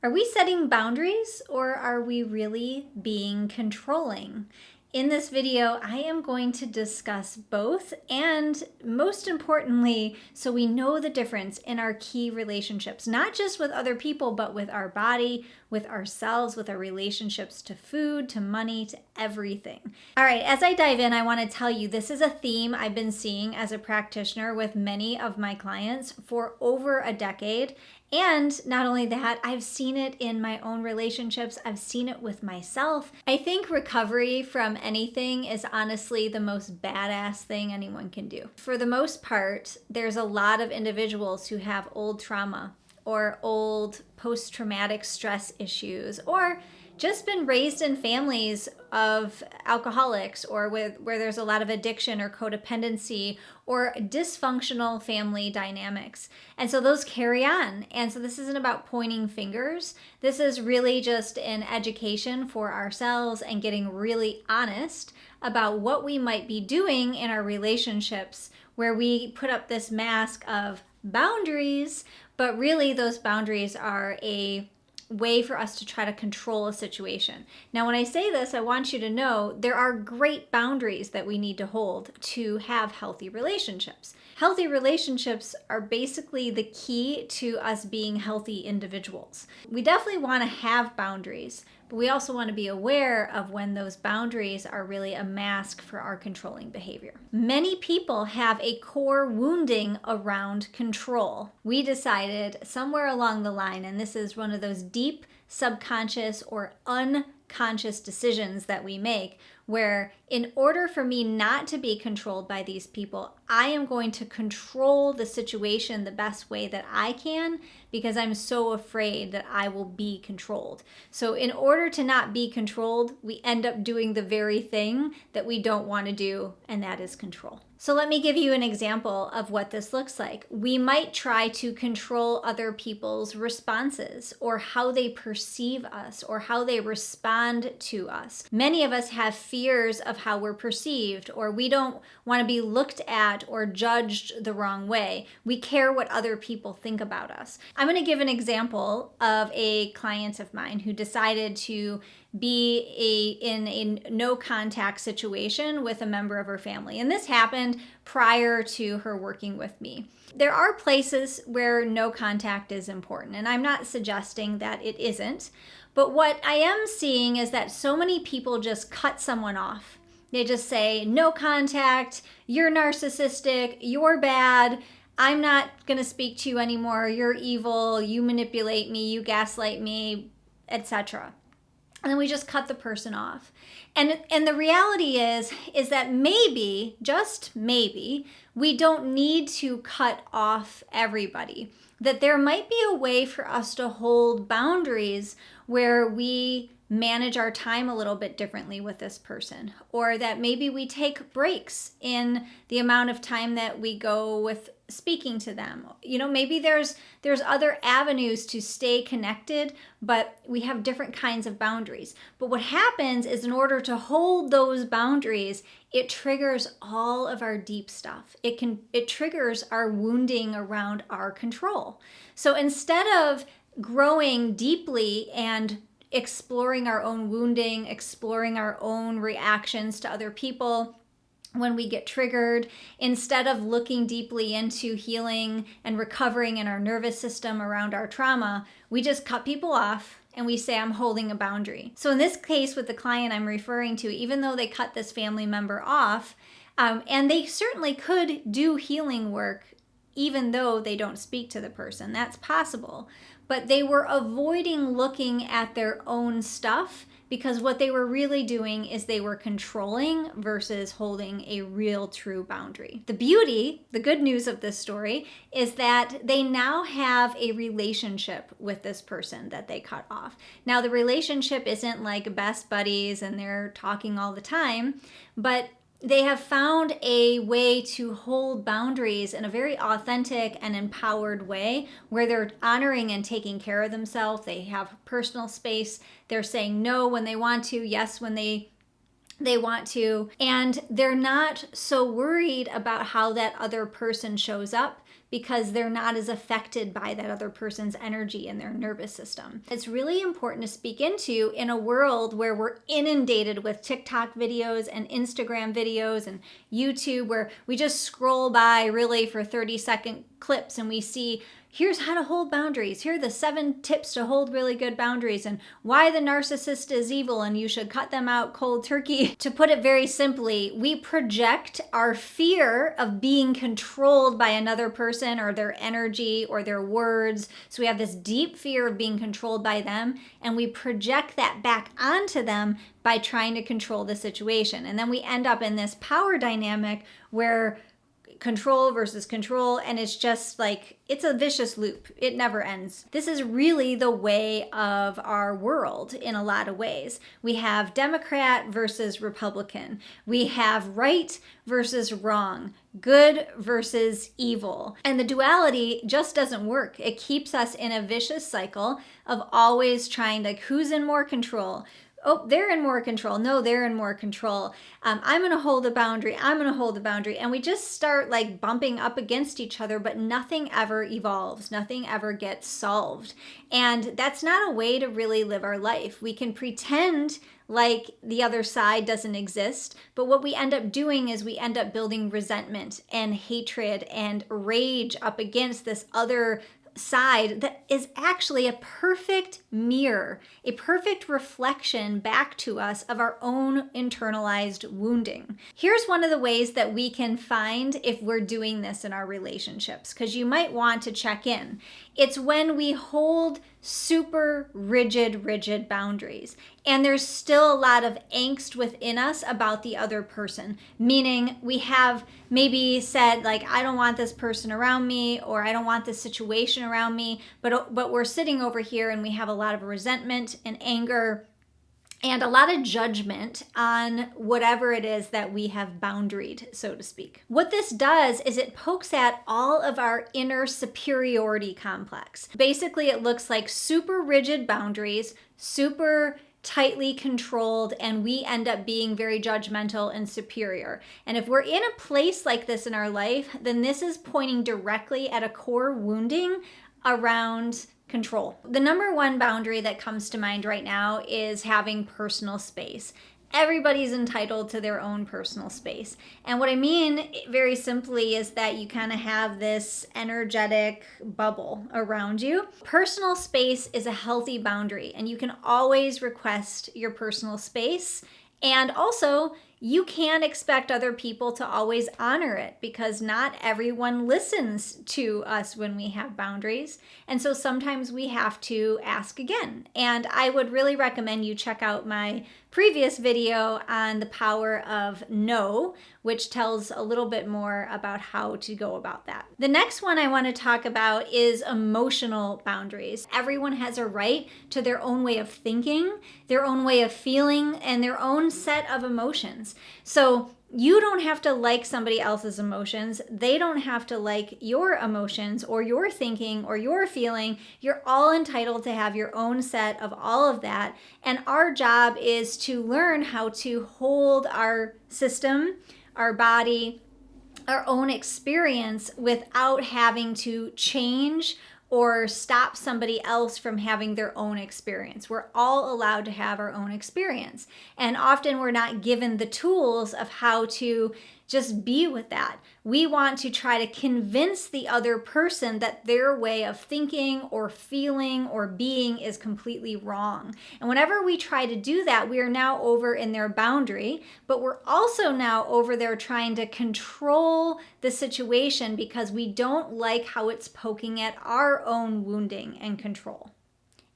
Are we setting boundaries or are we really being controlling? In this video, I am going to discuss both and most importantly, so we know the difference in our key relationships, not just with other people, but with our body, with ourselves, with our relationships to food, to money, to everything. All right, as I dive in, I want to tell you this is a theme I've been seeing as a practitioner with many of my clients for over a decade. And not only that, I've seen it in my own relationships. I've seen it with myself. I think recovery from anything is honestly the most badass thing anyone can do. For the most part, there's a lot of individuals who have old trauma or old post-traumatic stress issues, or just been raised in families of alcoholics or where there's a lot of addiction or codependency or dysfunctional family dynamics. And so those carry on. And so this isn't about pointing fingers. This is really just an education for ourselves and getting really honest about what we might be doing in our relationships where we put up this mask of boundaries, but really those boundaries are a way for us to try to control a situation. Now, when I say this, I want you to know there are great boundaries that we need to hold to have healthy relationships. Healthy relationships are basically the key to us being healthy individuals. We definitely want to have boundaries, but we also want to be aware of when those boundaries are really a mask for our controlling behavior. Many people have a core wounding around control. We decided somewhere along the line, and this is one of those deep subconscious or unconscious decisions that we make, where in order for me not to be controlled by these people, I am going to control the situation the best way that I can because I'm so afraid that I will be controlled. So in order to not be controlled, we end up doing the very thing that we don't want to do, and that is control. So let me give you an example of what this looks like. We might try to control other people's responses or how they perceive us or how they respond to us. Many of us have fears of how we're perceived, or we don't want to be looked at or judged the wrong way. We care what other people think about us. I'm going to give an example of a client of mine who decided to be in a no contact situation with a member of her family. And this happened prior to her working with me. There are places where no contact is important, and I'm not suggesting that it isn't. But what I am seeing is that so many people just cut someone off. They just say, no contact, you're narcissistic, you're bad, I'm not going to speak to you anymore, you're evil, you manipulate me, you gaslight me, etc. And then we just cut the person off. And the reality is that maybe, just maybe, we don't need to cut off everybody. That there might be a way for us to hold boundaries where we manage our time a little bit differently with this person, or that maybe we take breaks in the amount of time that we go with speaking to them. You know, maybe there's other avenues to stay connected, but we have different kinds of boundaries. But what happens is in order to hold those boundaries, it triggers all of our deep stuff. It triggers our wounding around our control. So instead of growing deeply and exploring our own wounding, exploring our own reactions to other people when we get triggered, instead of looking deeply into healing and recovering in our nervous system around our trauma, we just cut people off and we say, I'm holding a boundary. So in this case with the client I'm referring to, even though they cut this family member off, and they certainly could do healing work even though they don't speak to the person, that's possible. But they were avoiding looking at their own stuff because what they were really doing is they were controlling versus holding a real true boundary. The beauty, the good news of this story is that they now have a relationship with this person that they cut off. Now the relationship isn't like best buddies and they're talking all the time, but they have found a way to hold boundaries in a very authentic and empowered way where they're honoring and taking care of themselves. They have personal space. They're saying no when they want to, yes when they want to, and they're not so worried about how that other person shows up because they're not as affected by that other person's energy in their nervous system. It's really important to speak into in a world where we're inundated with TikTok videos and Instagram videos and YouTube, where we just scroll by really for 30-second clips and we see, here's how to hold boundaries. Here are the 7 tips to hold really good boundaries and why the narcissist is evil and you should cut them out cold turkey. To put it very simply, we project our fear of being controlled by another person or their energy or their words. So we have this deep fear of being controlled by them, and we project that back onto them by trying to control the situation. And then we end up in this power dynamic where control versus control, and it's just like, it's a vicious loop. It never ends. This is really the way of our world in a lot of ways. We have Democrat versus Republican. We have right versus wrong, good versus evil. And the duality just doesn't work. It keeps us in a vicious cycle of always trying to, who's in more control? Oh, they're in more control. No, they're in more control. I'm going to hold a boundary. I'm going to hold a boundary. And we just start like bumping up against each other, but nothing ever evolves. Nothing ever gets solved. And that's not a way to really live our life. We can pretend like the other side doesn't exist, but what we end up doing is we end up building resentment and hatred and rage up against this other side that is actually a perfect mirror, a perfect reflection back to us of our own internalized wounding. Here's one of the ways that we can find if we're doing this in our relationships, because you might want to check in. It's when we hold super rigid boundaries, and there's still a lot of angst within us about the other person, meaning we have maybe said like, I don't want this person around me, or I don't want this situation around me, but we're sitting over here and we have a lot of resentment and anger and a lot of judgment on whatever it is that we have boundaried, so to speak. What this does is it pokes at all of our inner superiority complex. Basically, it looks like super rigid boundaries, super tightly controlled, and we end up being very judgmental and superior. And if we're in a place like this in our life, then this is pointing directly at a core wounding around control. The number one boundary that comes to mind right now is having personal space. Everybody's entitled to their own personal space. And what I mean very simply is that you kind of have this energetic bubble around you. Personal space is a healthy boundary, and you can always request your personal space. And also, you can't expect other people to always honor it, because not everyone listens to us when we have boundaries. And so sometimes we have to ask again. And I would really recommend you check out my previous video on the power of no, which tells a little bit more about how to go about that. The next one I want to talk about is emotional boundaries. Everyone has a right to their own way of thinking, their own way of feeling, and their own set of emotions. So you don't have to like somebody else's emotions. They don't have to like your emotions or your thinking or your feeling. You're all entitled to have your own set of all of that. And our job is to learn how to hold our system, our body, our own experience without having to change or stop somebody else from having their own experience. We're all allowed to have our own experience. And often we're not given the tools of how to just be with that. We want to try to convince the other person that their way of thinking or feeling or being is completely wrong. And whenever we try to do that, we are now over in their boundary, but we're also now over there trying to control the situation because we don't like how it's poking at our own wounding and control.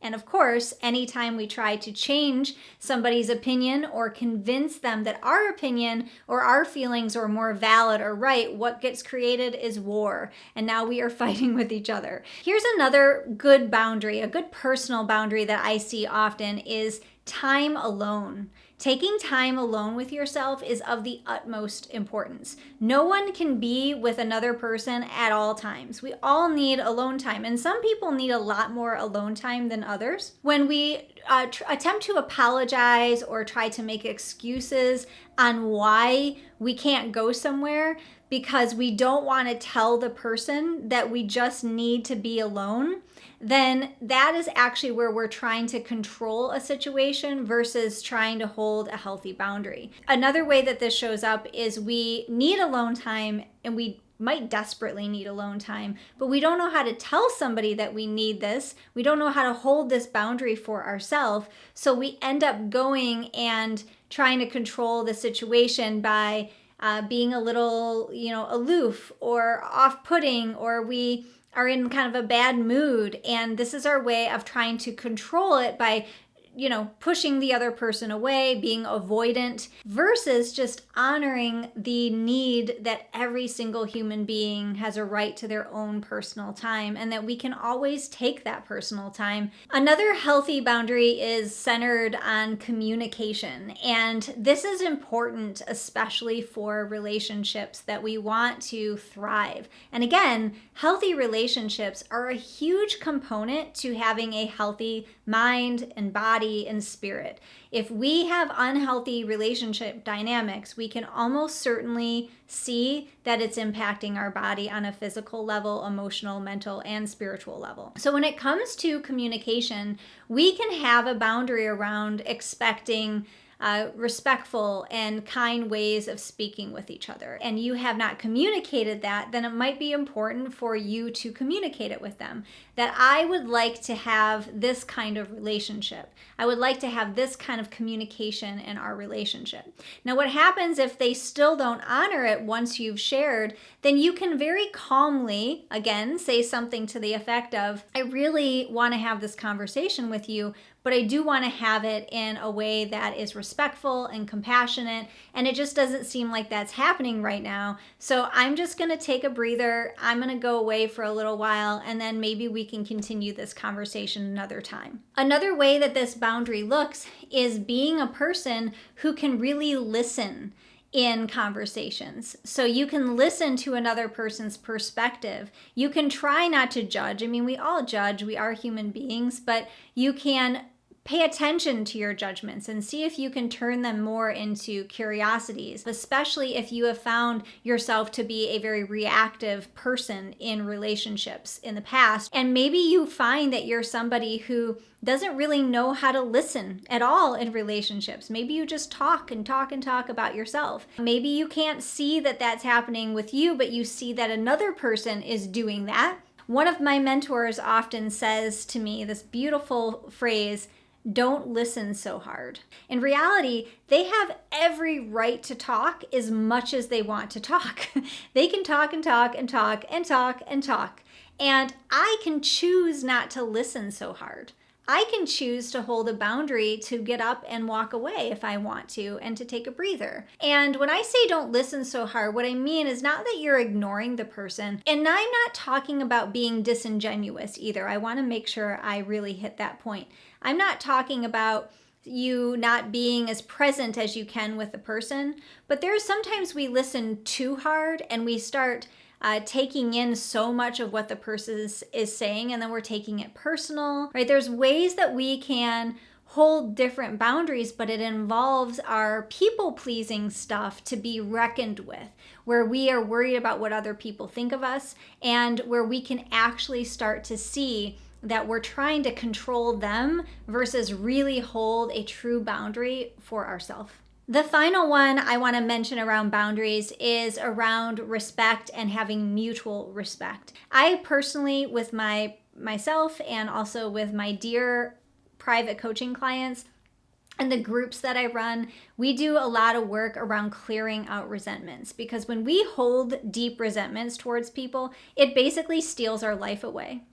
And of course, anytime we try to change somebody's opinion or convince them that our opinion or our feelings are more valid or right, what gets created is war. And now we are fighting with each other. Here's another good boundary, a good personal boundary that I see often is time alone. Taking time alone with yourself is of the utmost importance. No one can be with another person at all times. We all need alone time, and some people need a lot more alone time than others. When we attempt to apologize or try to make excuses on why we can't go somewhere, because we don't want to tell the person that we just need to be alone, then that is actually where we're trying to control a situation versus trying to hold a healthy boundary. Another way that this shows up is we need alone time, and we might desperately need alone time, but we don't know how to tell somebody that we need this. We don't know how to hold this boundary for ourselves. So we end up going and trying to control the situation by being a little, aloof or off-putting, or we are in kind of a bad mood. And this is our way of trying to control it by pushing the other person away, being avoidant, versus just honoring the need that every single human being has a right to their own personal time, and that we can always take that personal time. Another healthy boundary is centered on communication. And this is important, especially for relationships that we want to thrive. And again, healthy relationships are a huge component to having a healthy mind and body and spirit. If we have unhealthy relationship dynamics, we can almost certainly see that it's impacting our body on a physical level, emotional, mental, and spiritual level. So when it comes to communication, we can have a boundary around expecting respectful and kind ways of speaking with each other, and you have not communicated that, then it might be important for you to communicate it with them. That I would like to have this kind of relationship. I would like to have this kind of communication in our relationship. Now, what happens if they still don't honor it once you've shared, then you can very calmly, again, say something to the effect of, I really want to have this conversation with you, but I do want to have it in a way that is respectful and compassionate, and it just doesn't seem like that's happening right now. So I'm just going to take a breather. I'm going to go away for a little while, and then maybe we can continue this conversation another time. Another way that this boundary looks is being a person who can really listen in conversations. So you can listen to another person's perspective. You can try not to judge. I mean, we all judge. We are human beings, but you can pay attention to your judgments and see if you can turn them more into curiosities, especially if you have found yourself to be a very reactive person in relationships in the past. And maybe you find that you're somebody who doesn't really know how to listen at all in relationships. Maybe you just talk and talk and talk about yourself. Maybe you can't see that that's happening with you, but you see that another person is doing that. One of my mentors often says to me this beautiful phrase, don't listen so hard. In reality, they have every right to talk as much as they want to talk. They can talk and talk and talk and talk and talk. And I can choose not to listen so hard. I can choose to hold a boundary to get up and walk away if I want to, and to take a breather. And when I say don't listen so hard, what I mean is not that you're ignoring the person. And I'm not talking about being disingenuous either. I want to make sure I really hit that point. I'm not talking about you not being as present as you can with the person, but there's sometimes we listen too hard and we start taking in so much of what the person is saying, and then we're taking it personal, right? There's ways that we can hold different boundaries, but it involves our people-pleasing stuff to be reckoned with, where we are worried about what other people think of us, and where we can actually start to see that we're trying to control them versus really hold a true boundary for ourselves. The final one I want to mention around boundaries is around respect and having mutual respect. I personally, with myself and also with my dear private coaching clients and the groups that I run, we do a lot of work around clearing out resentments, because when we hold deep resentments towards people, it basically steals our life away.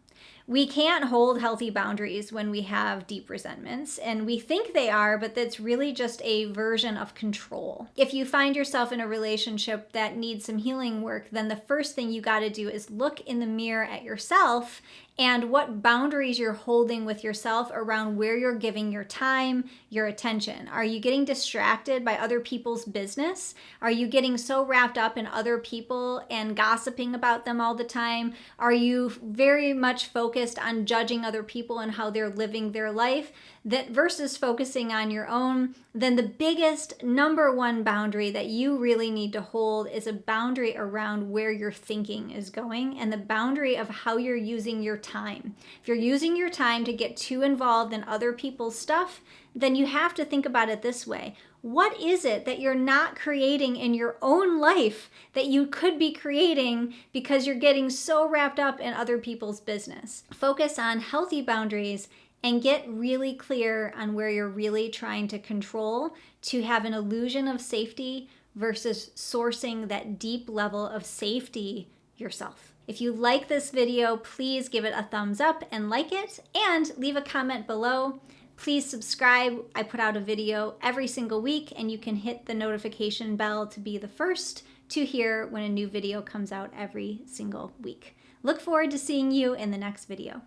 We can't hold healthy boundaries when we have deep resentments, and we think they are, but that's really just a version of control. If you find yourself in a relationship that needs some healing work, then the first thing you got to do is look in the mirror at yourself and what boundaries you're holding with yourself around where you're giving your time, your attention. Are you getting distracted by other people's business? Are you getting so wrapped up in other people and gossiping about them all the time? Are you very much focused on judging other people and how they're living their life that versus focusing on your own? Then the biggest number one boundary that you really need to hold is a boundary around where your thinking is going and the boundary of how you're using your time. If you're using your time to get too involved in other people's stuff, then you have to think about it this way. What is it that you're not creating in your own life that you could be creating because you're getting so wrapped up in other people's business? Focus on healthy boundaries and get really clear on where you're really trying to control to have an illusion of safety versus sourcing that deep level of safety yourself. If you like this video, please give it a thumbs up and like it, and leave a comment below. Please subscribe. I put out a video every single week, and you can hit the notification bell to be the first to hear when a new video comes out every single week. Look forward to seeing you in the next video.